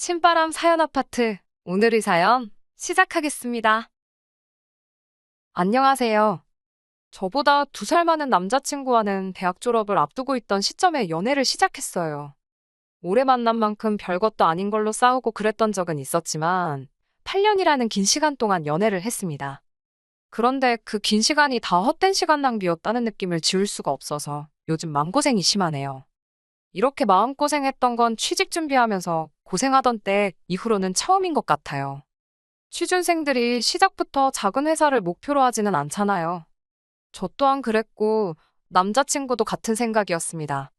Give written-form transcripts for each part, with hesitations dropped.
신바람 사연 아파트. 오늘의 사연 시작하겠습니다. 안녕하세요. 저보다 2살 많은 남자친구와는 대학 졸업을 앞두고 있던 시점에 연애를 시작했어요. 오래 만난 만큼 별것도 아닌 걸로 싸우고 그랬던 적은 있었지만 8년이라는 긴 시간 동안 연애를 했습니다. 그런데 그 긴 시간이 다 헛된 시간 낭비였다는 느낌을 지울 수가 없어서 요즘 마음고생이 심하네요. 이렇게 마음고생했던 건 취직 준비하면서 고생하던 때 이후로는 처음인 것 같아요. 취준생들이 시작부터 작은 회사를 목표로 하지는 않잖아요. 저 또한 그랬고 남자친구도 같은 생각이었습니다.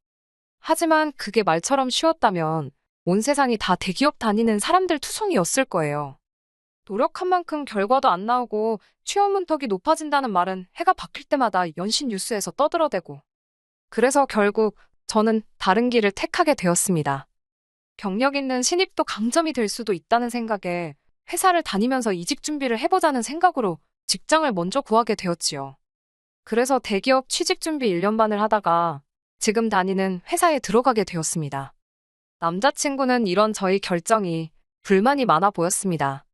하지만 그게 말처럼 쉬웠다면 온 세상이 다 대기업 다니는 사람들 투성이었을 거예요. 노력한 만큼 결과도 안 나오고 취업 문턱이 높아진다는 말은 해가 바뀔 때마다 연신 뉴스에서 떠들어대고. 그래서 결국 저는 다른 길을 택하게 되었습니다. 경력 있는 신입도 강점이 될 수도 있다는 생각에 회사를 다니면서 이직 준비를 해보자는 생각으로 직장을 먼저 구하게 되었지요. 그래서 대기업 취직 준비 1년 반을 하다가 지금 다니는 회사에 들어가게 되었습니다. 남자친구는 이런 저희 결정이 불만이 많아 보였습니다.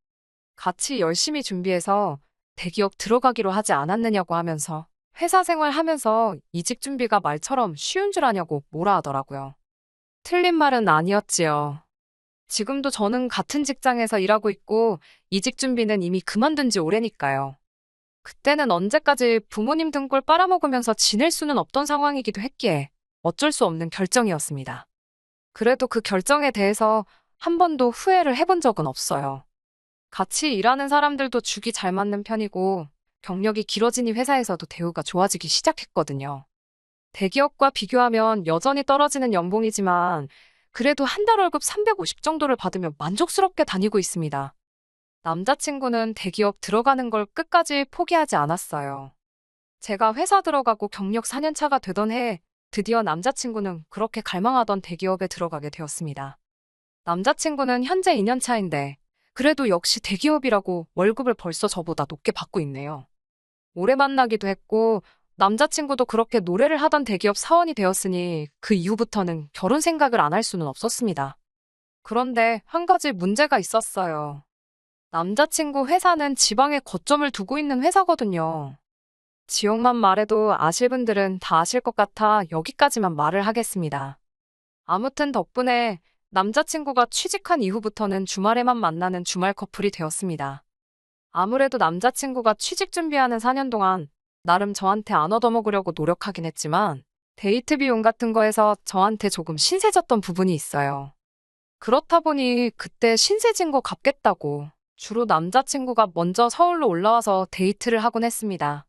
같이 열심히 준비해서 대기업 들어가기로 하지 않았느냐고 하면서 회사 생활하면서 이직 준비가 말처럼 쉬운 줄 아냐고 뭐라 하더라고요. 틀린 말은 아니었지요. 지금도 저는 같은 직장에서 일하고 있고 이직 준비는 이미 그만둔 지 오래니까요. 그때는 언제까지 부모님 등골 빨아먹으면서 지낼 수는 없던 상황이기도 했기에 어쩔 수 없는 결정이었습니다. 그래도 그 결정에 대해서 한 번도 후회를 해본 적은 없어요. 같이 일하는 사람들도 죽이 잘 맞는 편이고 경력이 길어지니 회사에서도 대우가 좋아지기 시작했거든요. 대기업과 비교하면 여전히 떨어지는 연봉이지만 그래도 한 달 월급 350 정도를 받으며 만족스럽게 다니고 있습니다. 남자친구는 대기업 들어가는 걸 끝까지 포기하지 않았어요. 제가 회사 들어가고 경력 4년 차가 되던 해에 드디어 남자친구는 그렇게 갈망하던 대기업에 들어가게 되었습니다. 남자친구는 현재 2년 차인데 그래도 역시 대기업이라고 월급을 벌써 저보다 높게 받고 있네요. 오래 만나기도 했고 남자친구도 그렇게 노래를 하던 대기업 사원이 되었으니 그 이후부터는 결혼 생각을 안 할 수는 없었습니다. 그런데 한 가지 문제가 있었어요. 남자친구 회사는 지방에 거점을 두고 있는 회사거든요. 지역만 말해도 아실 분들은 다 아실 것 같아 여기까지만 말을 하겠습니다. 아무튼 덕분에 남자친구가 취직한 이후부터는 주말에만 만나는 주말 커플이 되었습니다. 아무래도 남자친구가 취직 준비하는 4년 동안 나름 저한테 안 얻어먹으려고 노력하긴 했지만 데이트 비용 같은 거에서 저한테 조금 신세졌던 부분이 있어요. 그렇다 보니 그때 신세진 거 갚겠다고 주로 남자친구가 먼저 서울로 올라와서 데이트를 하곤 했습니다.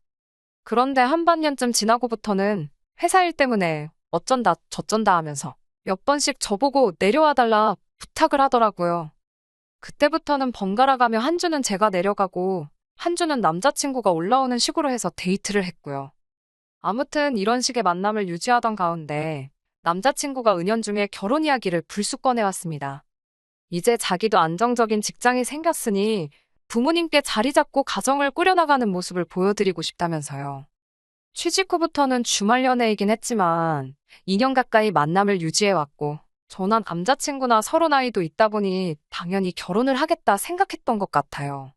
그런데 한 반년쯤 지나고부터는 회사 일 때문에 어쩐다 저쩐다 하면서 몇 번씩 저보고 내려와 달라 부탁을 하더라고요. 그때부터는 번갈아 가며 한 주는 제가 내려가고 한 주는 남자친구가 올라오는 식으로 해서 데이트를 했고요. 아무튼 이런 식의 만남을 유지하던 가운데 남자친구가 은연중에 결혼 이야기를 불쑥 꺼내왔습니다. 이제 자기도 안정적인 직장이 생겼으니 부모님께 자리 잡고 가정을 꾸려나가는 모습을 보여드리고 싶다면서요. 취직 후부터는 주말 연애이긴 했지만 2년 가까이 만남을 유지해왔고 저나 남자친구나 서로 나이도 있다 보니 당연히 결혼을 하겠다 생각했던 것 같아요.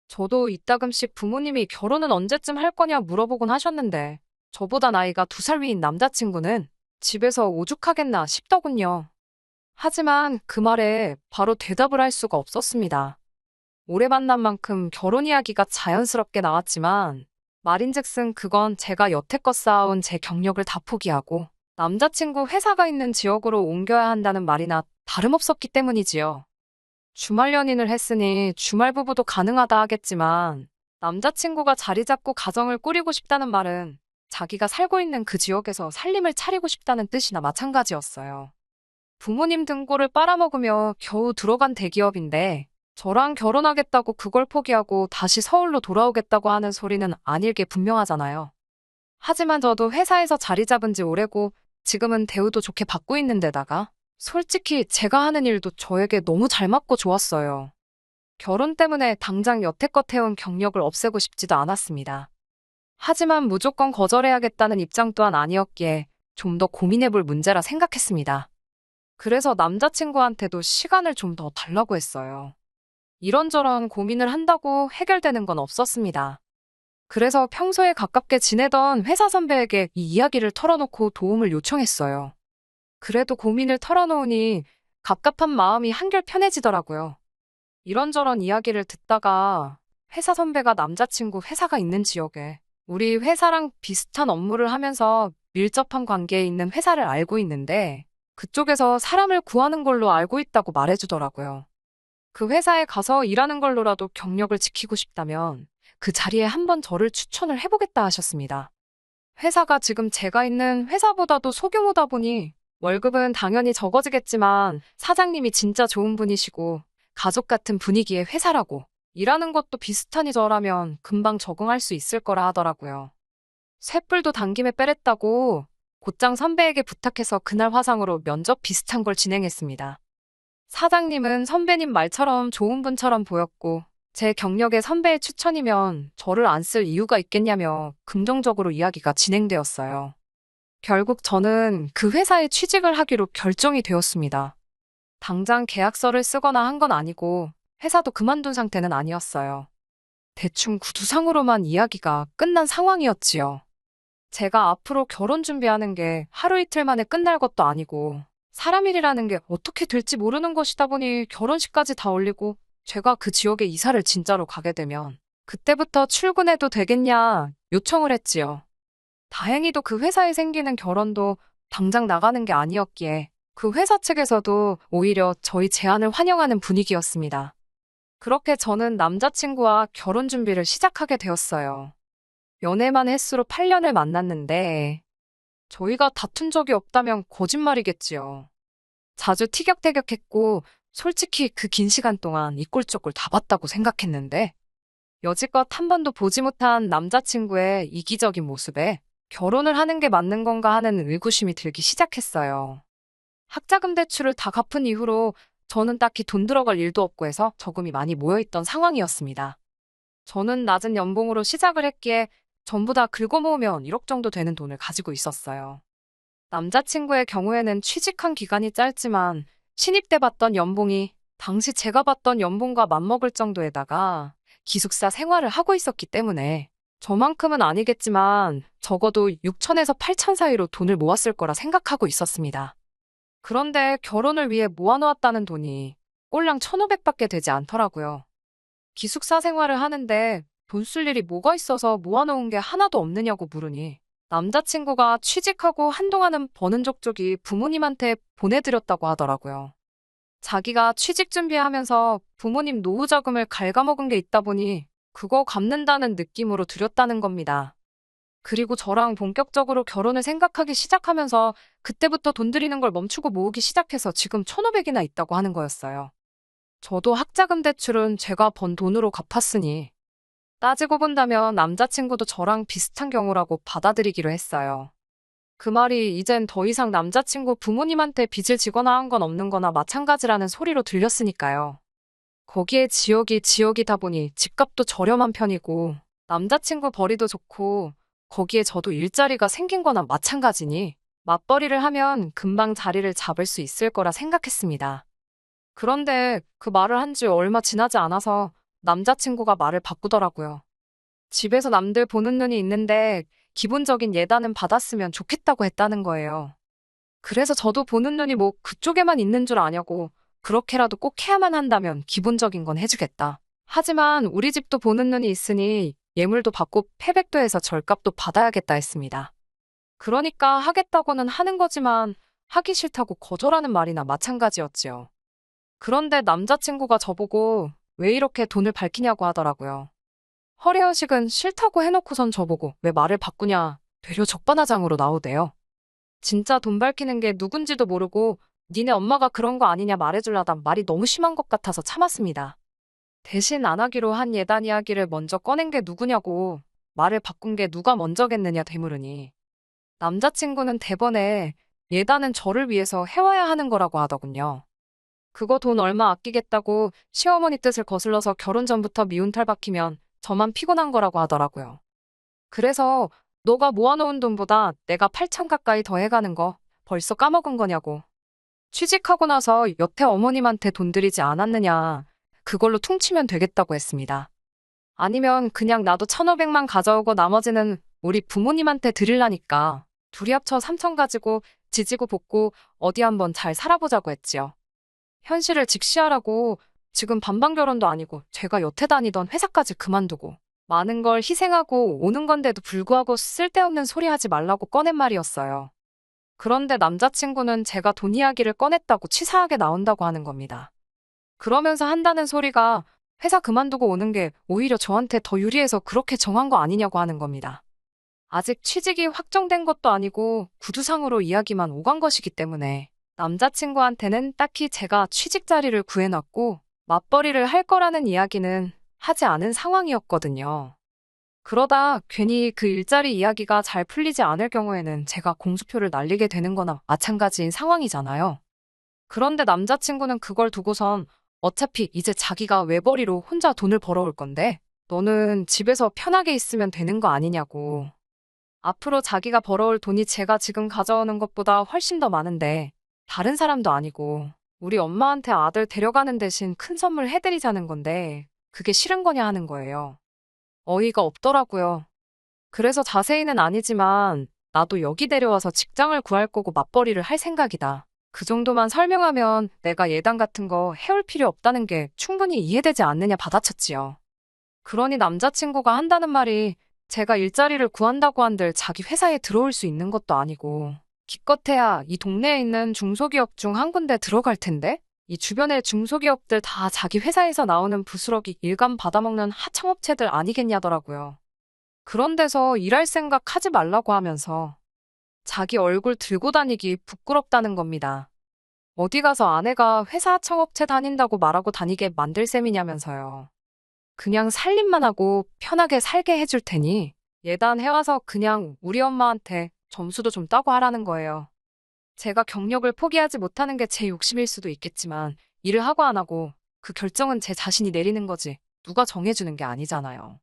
저도 이따금씩 부모님이 결혼은 언제쯤 할 거냐 물어보곤 하셨는데 저보다 나이가 2살 위인 남자친구는 집에서 오죽하겠나 싶더군요. 하지만 그 말에 바로 대답을 할 수가 없었습니다. 오래 만난 만큼 결혼 이야기가 자연스럽게 나왔지만 말인즉슨 그건 제가 여태껏 쌓아온 제 경력을 다 포기하고 남자친구 회사가 있는 지역으로 옮겨야 한다는 말이나 다름없었기 때문이지요. 주말 연인을 했으니 주말 부부도 가능하다 하겠지만 남자친구가 자리 잡고 가정을 꾸리고 싶다는 말은 자기가 살고 있는 그 지역에서 살림을 차리고 싶다는 뜻이나 마찬가지였어요. 부모님 등골을 빨아먹으며 겨우 들어간 대기업인데 저랑 결혼하겠다고 그걸 포기하고 다시 서울로 돌아오겠다고 하는 소리는 아닐 게 분명하잖아요. 하지만 저도 회사에서 자리 잡은 지 오래고 지금은 대우도 좋게 받고 있는 데다가 솔직히 제가 하는 일도 저에게 너무 잘 맞고 좋았어요. 결혼 때문에 당장 여태껏 해온 경력을 없애고 싶지도 않았습니다. 하지만 무조건 거절해야겠다는 입장 또한 아니었기에 좀 더 고민해볼 문제라 생각했습니다. 그래서 남자친구한테도 시간을 좀 더 달라고 했어요. 이런저런 고민을 한다고 해결되는 건 없었습니다. 그래서 평소에 가깝게 지내던 회사 선배에게 이 이야기를 털어놓고 도움을 요청했어요. 그래도 고민을 털어놓으니 갑갑한 마음이 한결 편해지더라고요. 이런저런 이야기를 듣다가 회사 선배가 남자친구 회사가 있는 지역에 우리 회사랑 비슷한 업무를 하면서 밀접한 관계에 있는 회사를 알고 있는데 그쪽에서 사람을 구하는 걸로 알고 있다고 말해주더라고요. 그 회사에 가서 일하는 걸로라도 경력을 지키고 싶다면 그 자리에 한번 저를 추천을 해보겠다 하셨습니다. 회사가 지금 제가 있는 회사보다도 소규모다 보니 월급은 당연히 적어지겠지만 사장님이 진짜 좋은 분이시고 가족 같은 분위기의 회사라고 일하는 것도 비슷하니 저라면 금방 적응할 수 있을 거라 하더라고요. 쇳불도 당김에 빼랬다고 곧장 선배에게 부탁해서 그날 화상으로 면접 비슷한 걸 진행했습니다. 사장님은 선배님 말처럼 좋은 분처럼 보였고 제 경력에 선배의 추천이면 저를 안 쓸 이유가 있겠냐며 긍정적으로 이야기가 진행되었어요. 결국 저는 그 회사에 취직을 하기로 결정이 되었습니다. 당장 계약서를 쓰거나 한 건 아니고 회사도 그만둔 상태는 아니었어요. 대충 구두상으로만 이야기가 끝난 상황이었지요. 제가 앞으로 결혼 준비하는 게 하루 이틀 만에 끝날 것도 아니고 사람 일이라는 게 어떻게 될지 모르는 것이다 보니 결혼식까지 다 올리고 제가 그 지역에 이사를 진짜로 가게 되면 그때부터 출근해도 되겠냐 요청을 했지요. 다행히도 그 회사에 생기는 결혼도 당장 나가는 게 아니었기에 그 회사 측에서도 오히려 저희 제안을 환영하는 분위기였습니다. 그렇게 저는 남자친구와 결혼 준비를 시작하게 되었어요. 연애만 횟수로 8년을 만났는데 저희가 다툰 적이 없다면 거짓말이겠지요. 자주 티격태격했고 솔직히 그 긴 시간 동안 이 꼴 저 꼴 다 봤다고 생각했는데 여지껏 한 번도 보지 못한 남자친구의 이기적인 모습에 결혼을 하는 게 맞는 건가 하는 의구심이 들기 시작했어요. 학자금 대출을 다 갚은 이후로 저는 딱히 돈 들어갈 일도 없고 해서 저금이 많이 모여있던 상황이었습니다. 저는 낮은 연봉으로 시작을 했기에 전부 다 긁어 모으면 1억 정도 되는 돈을 가지고 있었어요. 남자친구의 경우에는 취직한 기간이 짧지만 신입 때 받던 연봉이 당시 제가 받던 연봉과 맞먹을 정도에다가 기숙사 생활을 하고 있었기 때문에 저만큼은 아니겠지만 적어도 6천에서 8천 사이로 돈을 모았을 거라 생각하고 있었습니다. 그런데 결혼을 위해 모아놓았다는 돈이 꼴랑 1,500밖에 되지 않더라고요. 기숙사 생활을 하는데 돈 쓸 일이 뭐가 있어서 모아놓은 게 하나도 없느냐고 물으니 남자친구가 취직하고 한동안은 버는 족족이 부모님한테 보내드렸다고 하더라고요. 자기가 취직 준비하면서 부모님 노후 자금을 갉아먹은 게 있다 보니 그거 갚는다는 느낌으로 드렸다는 겁니다. 그리고 저랑 본격적으로 결혼을 생각하기 시작하면서 그때부터 돈 들이는 걸 멈추고 모으기 시작해서 지금 1,500이나 있다고 하는 거였어요. 저도 학자금 대출은 제가 번 돈으로 갚았으니 따지고 본다면 남자친구도 저랑 비슷한 경우라고 받아들이기로 했어요. 그 말이 이젠 더 이상 남자친구 부모님한테 빚을 지거나 한 건 없는 거나 마찬가지라는 소리로 들렸으니까요. 거기에 지역이 지역이다 보니 집값도 저렴한 편이고 남자친구 벌이도 좋고 거기에 저도 일자리가 생긴 거나 마찬가지니 맞벌이를 하면 금방 자리를 잡을 수 있을 거라 생각했습니다. 그런데 그 말을 한 지 얼마 지나지 않아서 남자친구가 말을 바꾸더라고요. 집에서 남들 보는 눈이 있는데 기본적인 예단은 받았으면 좋겠다고 했다는 거예요. 그래서 저도 보는 눈이 뭐 그쪽에만 있는 줄 아냐고 그렇게라도 꼭 해야만 한다면 기본적인 건 해주겠다. 하지만 우리 집도 보는 눈이 있으니 예물도 받고 패백도 해서 절값도 받아야겠다 했습니다. 그러니까 하겠다고는 하는 거지만 하기 싫다고 거절하는 말이나 마찬가지였지요. 그런데 남자친구가 저보고 왜 이렇게 돈을 밝히냐고 하더라고요. 허례허식은 싫다고 해놓고선 저보고 왜 말을 바꾸냐 되려 적반하장으로 나오대요. 진짜 돈 밝히는 게 누군지도 모르고 니네 엄마가 그런 거 아니냐 말해줄라다 말이 너무 심한 것 같아서 참았습니다. 대신 안 하기로 한 예단 이야기를 먼저 꺼낸 게 누구냐고 말을 바꾼 게 누가 먼저겠느냐 되물으니 남자친구는 대번에 예단은 저를 위해서 해와야 하는 거라고 하더군요. 그거 돈 얼마 아끼겠다고 시어머니 뜻을 거슬러서 결혼 전부터 미운털 박히면 저만 피곤한 거라고 하더라고요. 그래서 너가 모아놓은 돈보다 내가 8천 가까이 더 해가는 거 벌써 까먹은 거냐고. 취직하고 나서 여태 어머님한테 돈 들이지 않았느냐. 그걸로 퉁치면 되겠다고 했습니다. 아니면 그냥 나도 1,500만 가져오고 나머지는 우리 부모님한테 드리려니까 둘이 합쳐 3천 가지고 지지고 볶고 어디 한번 잘 살아보자고 했지요. 현실을 직시하라고 지금 반반 결혼도 아니고 제가 여태 다니던 회사까지 그만두고 많은 걸 희생하고 오는 건데도 불구하고 쓸데없는 소리 하지 말라고 꺼낸 말이었어요. 그런데 남자친구는 제가 돈 이야기를 꺼냈다고 치사하게 나온다고 하는 겁니다. 그러면서 한다는 소리가 회사 그만두고 오는 게 오히려 저한테 더 유리해서 그렇게 정한 거 아니냐고 하는 겁니다. 아직 취직이 확정된 것도 아니고 구두상으로 이야기만 오간 것이기 때문에 남자친구한테는 딱히 제가 취직 자리를 구해놨고 맞벌이를 할 거라는 이야기는 하지 않은 상황이었거든요. 그러다 괜히 그 일자리 이야기가 잘 풀리지 않을 경우에는 제가 공수표를 날리게 되는 거나 마찬가지인 상황이잖아요. 그런데 남자친구는 그걸 두고선 어차피 이제 자기가 외벌이로 혼자 돈을 벌어올 건데 너는 집에서 편하게 있으면 되는 거 아니냐고. 앞으로 자기가 벌어올 돈이 제가 지금 가져오는 것보다 훨씬 더 많은데 다른 사람도 아니고 우리 엄마한테 아들 데려가는 대신 큰 선물 해드리자는 건데 그게 싫은 거냐 하는 거예요. 어이가 없더라고요. 그래서 자세히는 아니지만 나도 여기 데려와서 직장을 구할 거고 맞벌이를 할 생각이다. 그 정도만 설명하면 내가 예단 같은 거 해올 필요 없다는 게 충분히 이해되지 않느냐 받아쳤지요. 그러니 남자친구가 한다는 말이 제가 일자리를 구한다고 한들 자기 회사에 들어올 수 있는 것도 아니고 기껏해야 이 동네에 있는 중소기업 중 한 군데 들어갈 텐데 이 주변의 중소기업들 다 자기 회사에서 나오는 부스러기 일감 받아먹는 하청업체들 아니겠냐더라고요. 그런 데서 일할 생각 하지 말라고 하면서 자기 얼굴 들고 다니기 부끄럽다는 겁니다. 어디 가서 아내가 회사 하청업체 다닌다고 말하고 다니게 만들 셈이냐면서요. 그냥 살림만 하고 편하게 살게 해줄 테니 예단해와서 그냥 우리 엄마한테 점수도 좀 따고 하라는 거예요. 제가 경력을 포기하지 못하는 게 제 욕심일 수도 있겠지만 일을 하고 안 하고 그 결정은 제 자신이 내리는 거지 누가 정해주는 게 아니잖아요.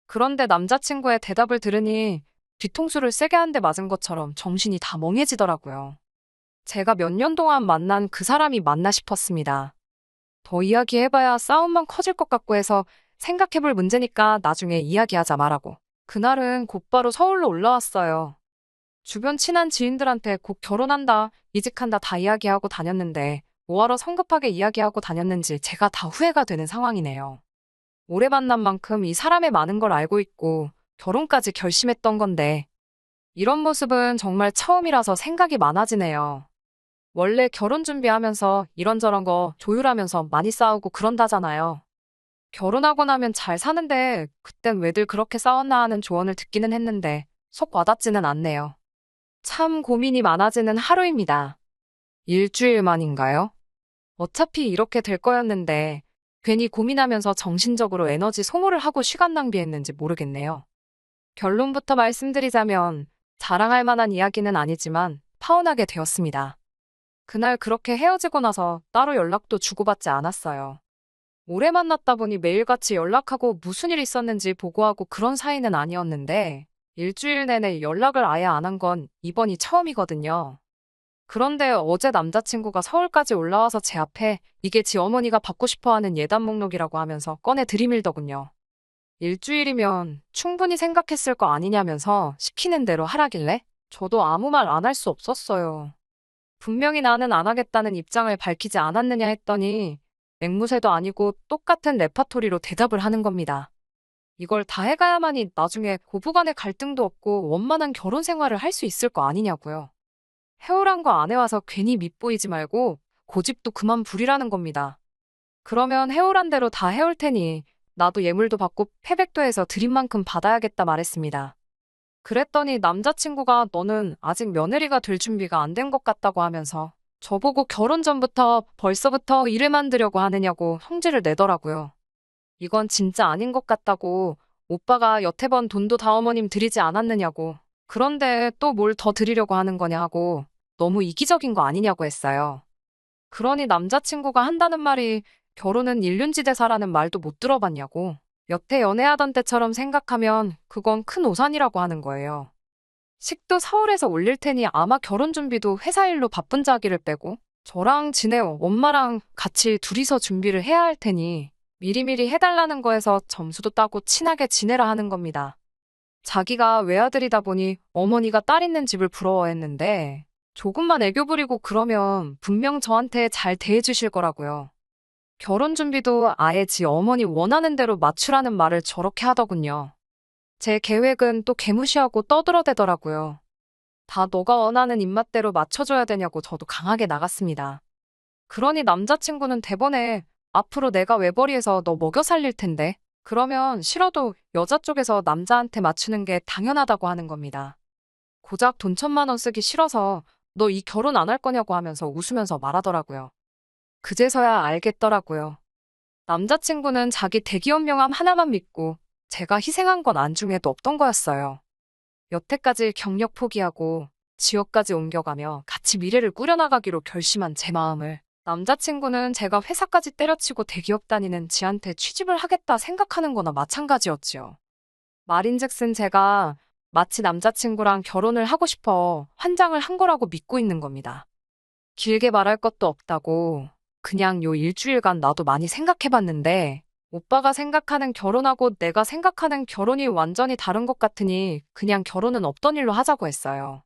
그런데 남자친구의 대답을 들으니 뒤통수를 세게 한 대 맞은 것처럼 정신이 다 멍해지더라고요. 제가 몇 년 동안 만난 그 사람이 맞나 싶었습니다. 더 이야기해봐야 싸움만 커질 것 같고 해서 생각해볼 문제니까 나중에 이야기하자 말하고 그날은 곧바로 서울로 올라왔어요. 주변 친한 지인들한테 곧 결혼한다, 이직한다 다 이야기하고 다녔는데 뭐하러 성급하게 이야기하고 다녔는지 제가 다 후회가 되는 상황이네요. 오래 만난 만큼 이 사람의 많은 걸 알고 있고 결혼까지 결심했던 건데 이런 모습은 정말 처음이라서 생각이 많아지네요. 원래 결혼 준비하면서 이런저런 거 조율하면서 많이 싸우고 그런다잖아요. 결혼하고 나면 잘 사는데 그땐 왜들 그렇게 싸웠나 하는 조언을 듣기는 했는데 속 와닿지는 않네요. 참 고민이 많아지는 하루입니다. 일주일만인가요? 어차피 이렇게 될 거였는데 괜히 고민하면서 정신적으로 에너지 소모를 하고 시간 낭비했는지 모르겠네요. 결론부터 말씀드리자면 자랑할 만한 이야기는 아니지만 파혼하게 되었습니다. 그날 그렇게 헤어지고 나서 따로 연락도 주고받지 않았어요. 오래 만났다 보니 매일같이 연락하고 무슨 일 있었는지 보고하고 그런 사이는 아니었는데 일주일 내내 연락을 아예 안 한 건 이번이 처음이거든요. 그런데 어제 남자친구가 서울까지 올라와서 제 앞에 이게 지 어머니가 받고 싶어하는 예단 목록이라고 하면서 꺼내 들이밀더군요. 일주일이면 충분히 생각했을 거 아니냐면서 시키는 대로 하라길래 저도 아무 말 안 할 수 없었어요. 분명히 나는 안 하겠다는 입장을 밝히지 않았느냐 했더니 앵무새도 아니고 똑같은 레파토리로 대답을 하는 겁니다. 이걸 다 해가야만이 나중에 고부간의 갈등도 없고 원만한 결혼 생활을 할 수 있을 거 아니냐고요. 해오란 거 안 해와서 괜히 밉보이지 말고 고집도 그만 부리라는 겁니다. 그러면 해오란 대로 다 해올 테니 나도 예물도 받고 패백도 해서 드린 만큼 받아야겠다 말했습니다. 그랬더니 남자친구가 너는 아직 며느리가 될 준비가 안 된 것 같다고 하면서 저보고 결혼 전부터 벌써부터 일을 만들려고 하느냐고 성질을 내더라고요. 이건 진짜 아닌 것 같다고 오빠가 여태 번 돈도 다 어머님 드리지 않았느냐고 그런데 또 뭘 더 드리려고 하는 거냐 하고 너무 이기적인 거 아니냐고 했어요. 그러니 남자친구가 한다는 말이 결혼은 일륜지대사라는 말도 못 들어봤냐고 여태 연애하던 때처럼 생각하면 그건 큰 오산이라고 하는 거예요. 식도 서울에서 올릴 테니 아마 결혼 준비도 회사 일로 바쁜 자기를 빼고 저랑 지네요. 엄마랑 같이 둘이서 준비를 해야 할 테니 미리미리 해달라는 거에서 점수도 따고 친하게 지내라 하는 겁니다. 자기가 외아들이다 보니 어머니가 딸 있는 집을 부러워했는데 조금만 애교 부리고 그러면 분명 저한테 잘 대해주실 거라고요. 결혼 준비도 아예 지 어머니 원하는 대로 맞추라는 말을 저렇게 하더군요. 제 계획은 또 개무시하고 떠들어대더라고요. 다 너가 원하는 입맛대로 맞춰줘야 되냐고 저도 강하게 나갔습니다. 그러니 남자친구는 대번에 앞으로 내가 외벌이에서 너 먹여 살릴 텐데 그러면 싫어도 여자 쪽에서 남자한테 맞추는 게 당연하다고 하는 겁니다. 고작 돈 1,000만 원 쓰기 싫어서 너 이 결혼 안 할 거냐고 하면서 웃으면서 말하더라고요. 그제서야 알겠더라고요. 남자친구는 자기 대기업 명함 하나만 믿고 제가 희생한 건 안중에도 없던 거였어요. 여태까지 경력 포기하고 지역까지 옮겨가며 같이 미래를 꾸려나가기로 결심한 제 마음을 남자친구는 제가 회사까지 때려치고 대기업 다니는 지한테 취직을 하겠다 생각하는 거나 마찬가지였지요. 말인즉슨 제가 마치 남자친구랑 결혼을 하고 싶어 환장을 한 거라고 믿고 있는 겁니다. 길게 말할 것도 없다고 그냥 요 일주일간 나도 많이 생각해봤는데 오빠가 생각하는 결혼하고 내가 생각하는 결혼이 완전히 다른 것 같으니 그냥 결혼은 없던 일로 하자고 했어요.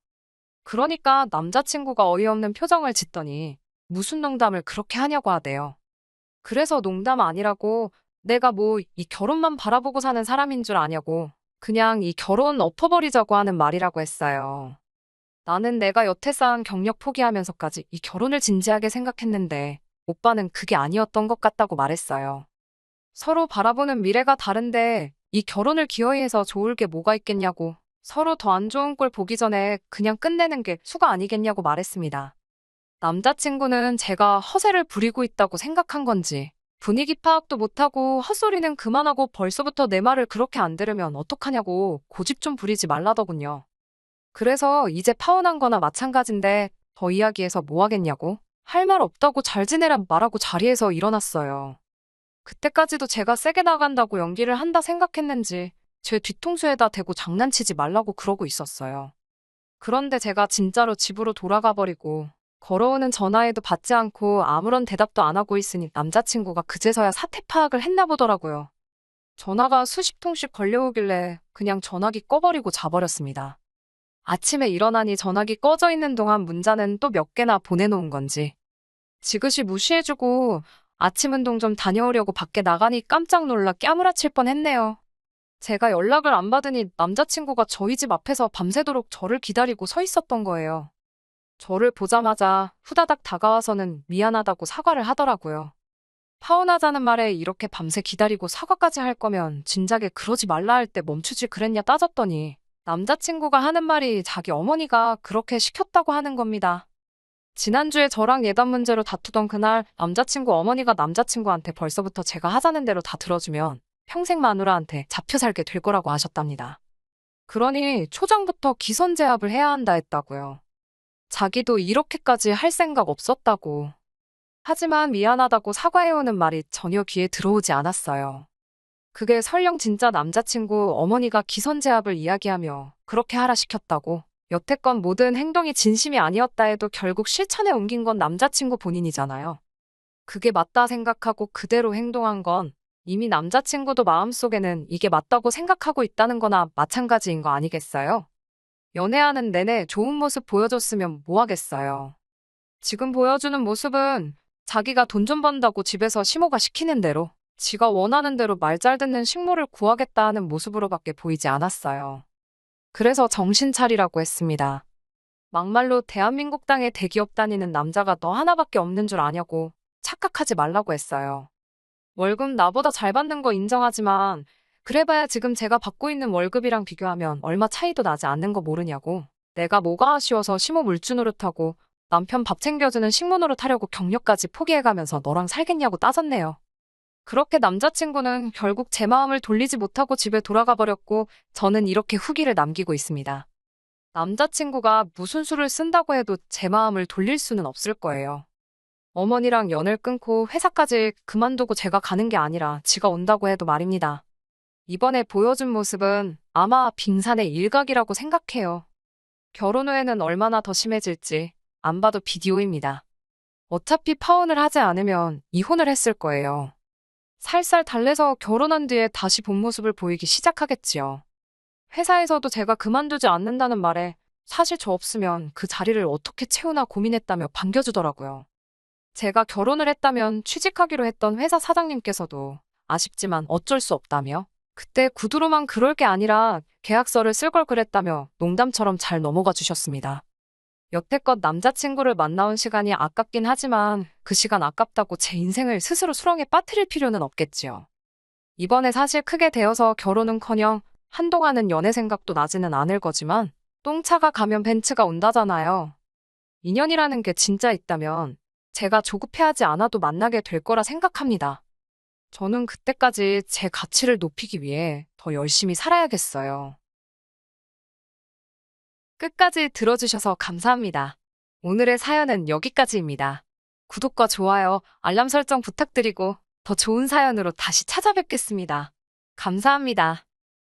그러니까 남자친구가 어이없는 표정을 짓더니 무슨 농담을 그렇게 하냐고 하대요. 그래서 농담 아니라고 내가 뭐 이 결혼만 바라보고 사는 사람인 줄 아냐고 그냥 이 결혼 엎어버리자고 하는 말이라고 했어요. 나는 내가 여태 쌓은 경력 포기하면서까지 이 결혼을 진지하게 생각했는데 오빠는 그게 아니었던 것 같다고 말했어요. 서로 바라보는 미래가 다른데 이 결혼을 기어이 해서 좋을 게 뭐가 있겠냐고 서로 더 안 좋은 꼴 보기 전에 그냥 끝내는 게 수가 아니겠냐고 말했습니다. 남자친구는 제가 허세를 부리고 있다고 생각한 건지 분위기 파악도 못하고 헛소리는 그만하고 벌써부터 내 말을 그렇게 안 들으면 어떡하냐고 고집 좀 부리지 말라더군요. 그래서 이제 파혼한 거나 마찬가지인데 더 이야기해서 뭐 하겠냐고 할 말 없다고 잘 지내란 말하고 자리에서 일어났어요. 그때까지도 제가 세게 나간다고 연기를 한다 생각했는지 제 뒤통수에다 대고 장난치지 말라고 그러고 있었어요. 그런데 제가 진짜로 집으로 돌아가 버리고 걸어오는 전화에도 받지 않고 아무런 대답도 안 하고 있으니 남자친구가 그제서야 사태 파악을 했나 보더라고요. 전화가 수십 통씩 걸려오길래 그냥 전화기 꺼버리고 자버렸습니다. 아침에 일어나니 전화기 꺼져 있는 동안 문자는 또 몇 개나 보내놓은 건지 지그시 무시해주고 아침 운동 좀 다녀오려고 밖에 나가니 깜짝 놀라 깨무라칠 뻔했네요. 제가 연락을 안 받으니 남자친구가 저희 집 앞에서 밤새도록 저를 기다리고 서 있었던 거예요. 저를 보자마자 후다닥 다가와서는 미안하다고 사과를 하더라고요. 파혼하자는 말에 이렇게 밤새 기다리고 사과까지 할 거면 진작에 그러지 말라 할 때 멈추지 그랬냐 따졌더니 남자친구가 하는 말이 자기 어머니가 그렇게 시켰다고 하는 겁니다. 지난주에 저랑 예단 문제로 다투던 그날 남자친구 어머니가 남자친구한테 벌써부터 제가 하자는 대로 다 들어주면 평생 마누라한테 잡혀 살게 될 거라고 하셨답니다. 그러니 초장부터 기선제압을 해야 한다 했다고요. 자기도 이렇게까지 할 생각 없었다고. 하지만 미안하다고 사과해오는 말이 전혀 귀에 들어오지 않았어요. 그게 설령 진짜 남자친구 어머니가 기선제압을 이야기하며 그렇게 하라 시켰다고 여태껏 모든 행동이 진심이 아니었다 해도 결국 실천에 옮긴 건 남자친구 본인이잖아요. 그게 맞다 생각하고 그대로 행동한 건 이미 남자친구도 마음속에는 이게 맞다고 생각하고 있다는 거나 마찬가지인 거 아니겠어요? 연애하는 내내 좋은 모습 보여줬으면 뭐 하겠어요. 지금 보여주는 모습은 자기가 돈 좀 번다고 집에서 시모가 시키는 대로 지가 원하는 대로 말 잘 듣는 식모를 구하겠다 하는 모습으로밖에 보이지 않았어요. 그래서 정신 차리라고 했습니다. 막말로 대한민국 땅에 대기업 다니는 남자가 너 하나밖에 없는 줄 아냐고 착각하지 말라고 했어요. 월급 나보다 잘 받는 거 인정하지만 그래봐야 지금 제가 받고 있는 월급이랑 비교하면 얼마 차이도 나지 않는 거 모르냐고. 내가 뭐가 아쉬워서 시모 물주 노릇하고 남편 밥 챙겨주는 식모 노릇하려고 경력까지 포기해가면서 너랑 살겠냐고 따졌네요. 그렇게 남자친구는 결국 제 마음을 돌리지 못하고 집에 돌아가 버렸고 저는 이렇게 후기를 남기고 있습니다. 남자친구가 무슨 수를 쓴다고 해도 제 마음을 돌릴 수는 없을 거예요. 어머니랑 연을 끊고 회사까지 그만두고 제가 가는 게 아니라 지가 온다고 해도 말입니다. 이번에 보여준 모습은 아마 빙산의 일각이라고 생각해요. 결혼 후에는 얼마나 더 심해질지 안 봐도 비디오입니다. 어차피 파혼을 하지 않으면 이혼을 했을 거예요. 살살 달래서 결혼한 뒤에 다시 본 모습을 보이기 시작하겠지요. 회사에서도 제가 그만두지 않는다는 말에 사실 저 없으면 그 자리를 어떻게 채우나 고민했다며 반겨주더라고요. 제가 결혼을 했다면 취직하기로 했던 회사 사장님께서도 아쉽지만 어쩔 수 없다며 그때 구두로만 그럴 게 아니라 계약서를 쓸 걸 그랬다며 농담처럼 잘 넘어가 주셨습니다. 여태껏 남자친구를 만나온 시간이 아깝긴 하지만 그 시간 아깝다고 제 인생을 스스로 수렁에 빠뜨릴 필요는 없겠지요. 이번에 사실 크게 되어서 결혼은커녕 한동안은 연애 생각도 나지는 않을 거지만 똥차가 가면 벤츠가 온다잖아요. 인연이라는 게 진짜 있다면 제가 조급해하지 않아도 만나게 될 거라 생각합니다. 저는 그때까지 제 가치를 높이기 위해 더 열심히 살아야겠어요. 끝까지 들어주셔서 감사합니다. 오늘의 사연은 여기까지입니다. 구독과 좋아요, 알람 설정 부탁드리고 더 좋은 사연으로 다시 찾아뵙겠습니다. 감사합니다.